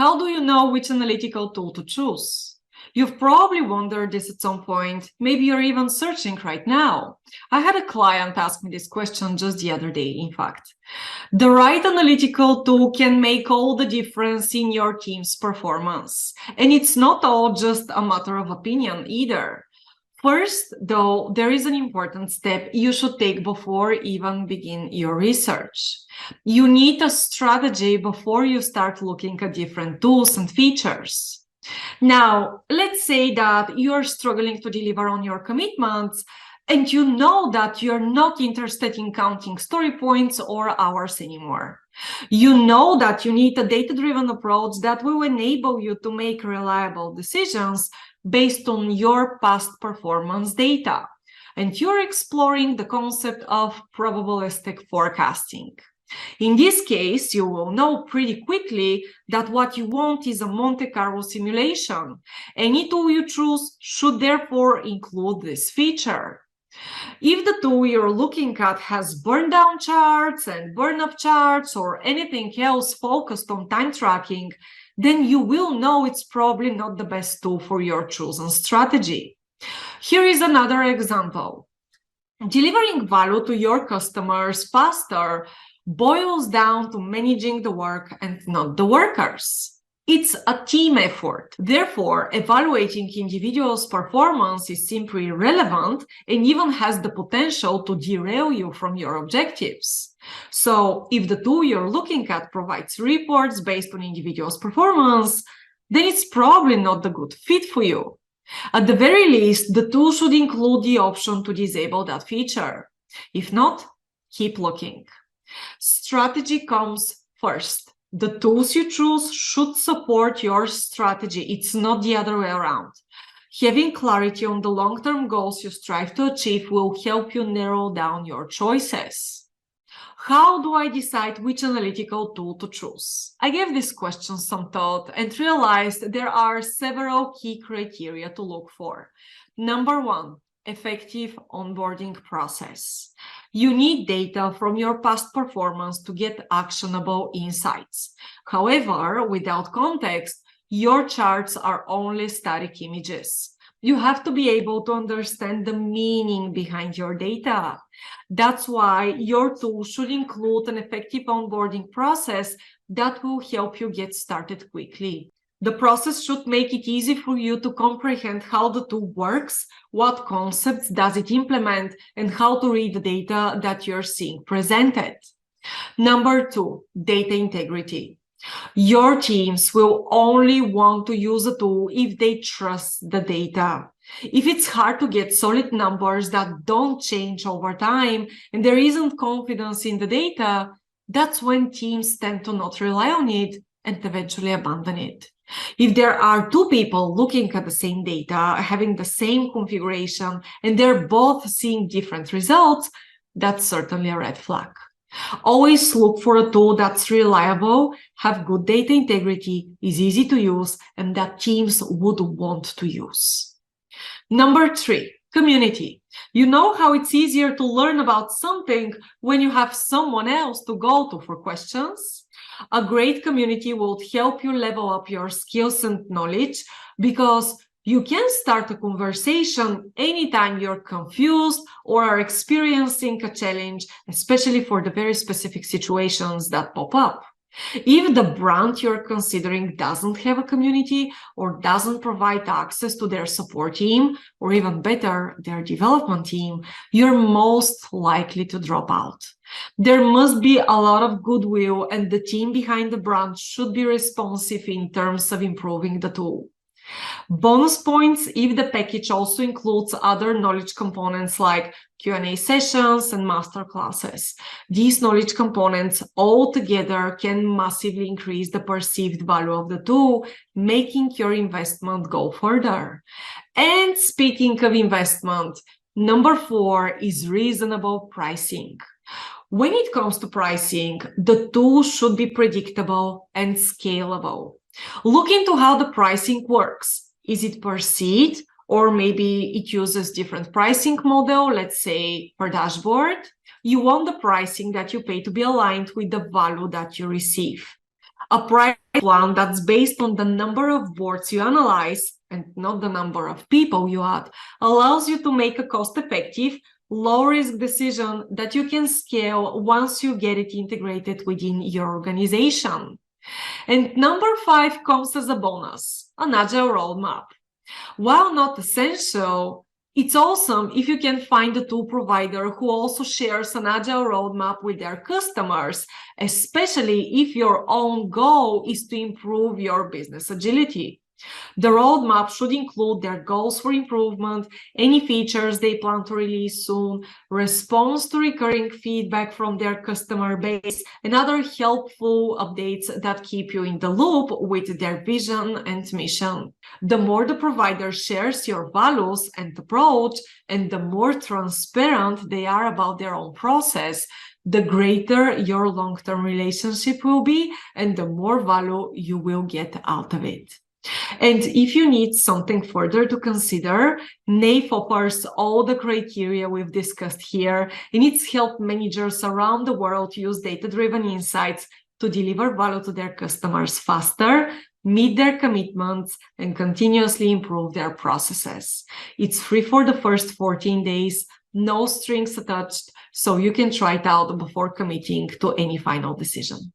How do you know which analytical tool to choose? You've probably wondered this at some point. Maybe you're even searching right now. I had a client ask me this question just the other day, in fact. The right analytical tool can make all the difference in your team's performance. And it's not all just a matter of opinion either. First, though, there is an important step you should take before even begin your research. You need a strategy before you start looking at different tools and features. Now, let's say that you're struggling to deliver on your commitments and you know that you're not interested in counting story points or hours anymore. You know that you need a data-driven approach that will enable you to make reliable decisions based on your past performance data. And you're exploring the concept of probabilistic forecasting. In this case, you will know pretty quickly that what you want is a Monte Carlo simulation. Any tool you choose should therefore include this feature. If the tool you're looking at has burn-down charts and burn-up charts or anything else focused on time tracking, then you will know it's probably not the best tool for your chosen strategy. Here is another example. Delivering value to your customers faster boils down to managing the work and not the workers. It's a team effort. Therefore, evaluating individuals' performance is simply irrelevant and even has the potential to derail you from your objectives. So, if the tool you're looking at provides reports based on individuals' performance, then it's probably not the good fit for you. At the very least, the tool should include the option to disable that feature. If not, keep looking. Strategy comes first. The tools you choose should support your strategy. It's not the other way around. Having clarity on the long-term goals you strive to achieve will help you narrow down your choices. How do I decide which analytical tool to choose? I gave this question some thought and realized there are several key criteria to look for. Number one, effective onboarding process. You need data from your past performance to get actionable insights. However, without context, your charts are only static images. You have to be able to understand the meaning behind your data. That's why your tool should include an effective onboarding process that will help you get started quickly. The process should make it easy for you to comprehend how the tool works, what concepts does it implement, and how to read the data that you're seeing presented. Number two, data integrity. Your teams will only want to use a tool if they trust the data. If it's hard to get solid numbers that don't change over time and there isn't confidence in the data, that's when teams tend to not rely on it and eventually abandon it. If there are two people looking at the same data, having the same configuration, and they're both seeing different results, that's certainly a red flag. Always look for a tool that's reliable, have good data integrity, is easy to use, and that teams would want to use. Number three, community. You know how it's easier to learn about something when you have someone else to go to for questions? A great community will help you level up your skills and knowledge because you can start a conversation anytime you're confused or are experiencing a challenge, especially for the very specific situations that pop up. If the brand you're considering doesn't have a community or doesn't provide access to their support team, or even better, their development team, you're most likely to drop out. There must be a lot of goodwill, and the team behind the brand should be responsive in terms of improving the tool. Bonus points if the package also includes other knowledge components like Q&A sessions and master classes. These knowledge components all together can massively increase the perceived value of the tool, making your investment go further. And speaking of investment, number four is reasonable pricing. When it comes to pricing, the tool should be predictable and scalable. Look into how the pricing works. Is it per seat, or maybe it uses different pricing model, let's say per dashboard? You want the pricing that you pay to be aligned with the value that you receive. A priority plan that's based on the number of words you analyze and not the number of people you add allows you to make a cost-effective, low-risk decision that you can scale once you get it integrated within your organization. And number 5 comes as a bonus, an Agile roadmap. While not essential, it's awesome if you can find a tool provider who also shares an Agile roadmap with their customers, especially if your own goal is to improve your business agility. The roadmap should include their goals for improvement, any features they plan to release soon, response to recurring feedback from their customer base, and other helpful updates that keep you in the loop with their vision and mission. The more the provider shares your values and approach, and the more transparent they are about their own process, the greater your long-term relationship will be, and the more value you will get out of it. And if you need something further to consider, NAIF offers all the criteria we've discussed here, and it's helped managers around the world use data-driven insights to deliver value to their customers faster, meet their commitments, and continuously improve their processes. It's free for the first 14 days, no strings attached, so you can try it out before committing to any final decision.